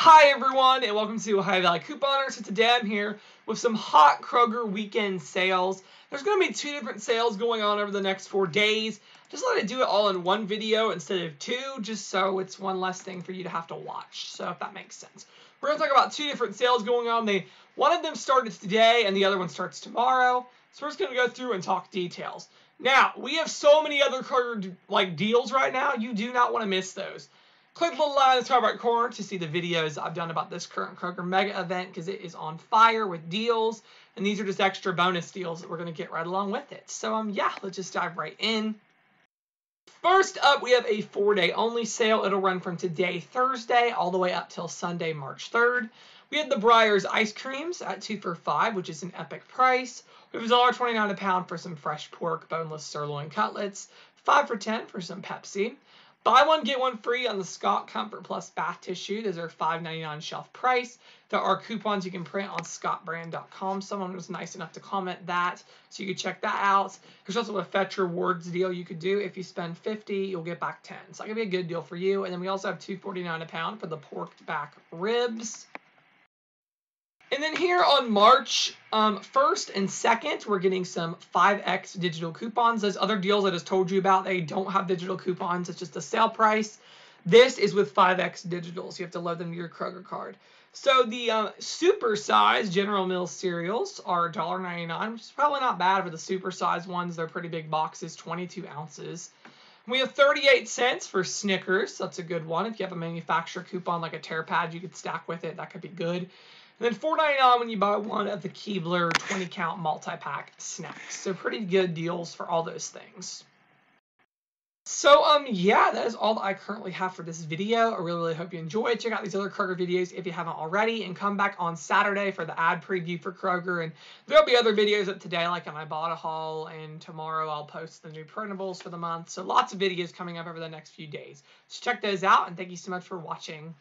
Hi everyone, and welcome to Ohio Valley Couponer. So today I'm here with some hot Kroger weekend sales. There's going to be 2 different sales going on over the next 4 days. Just let it do it all in one video instead of 2, just so it's one less thing for you to have to watch. So if that makes sense. We're going to talk about 2 different sales going on. One of them started today and the other one starts tomorrow. So we're just going to go through and talk details. Now, we have so many other Kroger deals right now. You do not want to miss those. Click the little line in the top right corner to see the videos I've done about this current Kroger Mega event because it is on fire with deals. And these are just extra bonus deals that we're going to get right along with it. So, yeah, let's just dive right in. First up, we have a 4-day only sale. It'll run from today, Thursday, all the way up till Sunday, March 3rd. We have the Breyers ice creams at 2 for $5, which is an epic price. We have $1.29 a pound for some fresh pork, boneless sirloin cutlets. 5 for $10 for some Pepsi. Buy one, get one free on the Scott Comfort Plus bath tissue. Those are $5.99 shelf price. There are coupons you can print on scottbrand.com. Someone was nice enough to comment that, so you can check that out. There's also a Fetch Rewards deal you could do. If you spend $50, you'll get back $10. So that could be a good deal for you. And then we also have $2.49 a pound for the pork back ribs. And then here on March 1st and 2nd, we're getting some 5X digital coupons. Those other deals I just told you about, they don't have digital coupons. It's just a sale price. This is with 5X digital, so you have to load them to your Kroger card. So the super size General Mills cereals are $1.99, which is probably not bad for the super size ones. They're pretty big boxes, 22 ounces. We have 38 cents for Snickers. That's a good one. If you have a manufacturer coupon like a tear pad you could stack with it, that could be good. And then $4.99 when you buy one of the Keebler 20-count multi-pack snacks. So pretty good deals for all those things. So, yeah, that is all that I currently have for this video. I really hope you enjoyed. Check out these other Kroger videos if you haven't already. And come back on Saturday for the ad preview for Kroger. And there'll be other videos up today, like an Ibotta haul. And tomorrow I'll post the new printables for the month. So lots of videos coming up over the next few days. So check those out. And thank you so much for watching.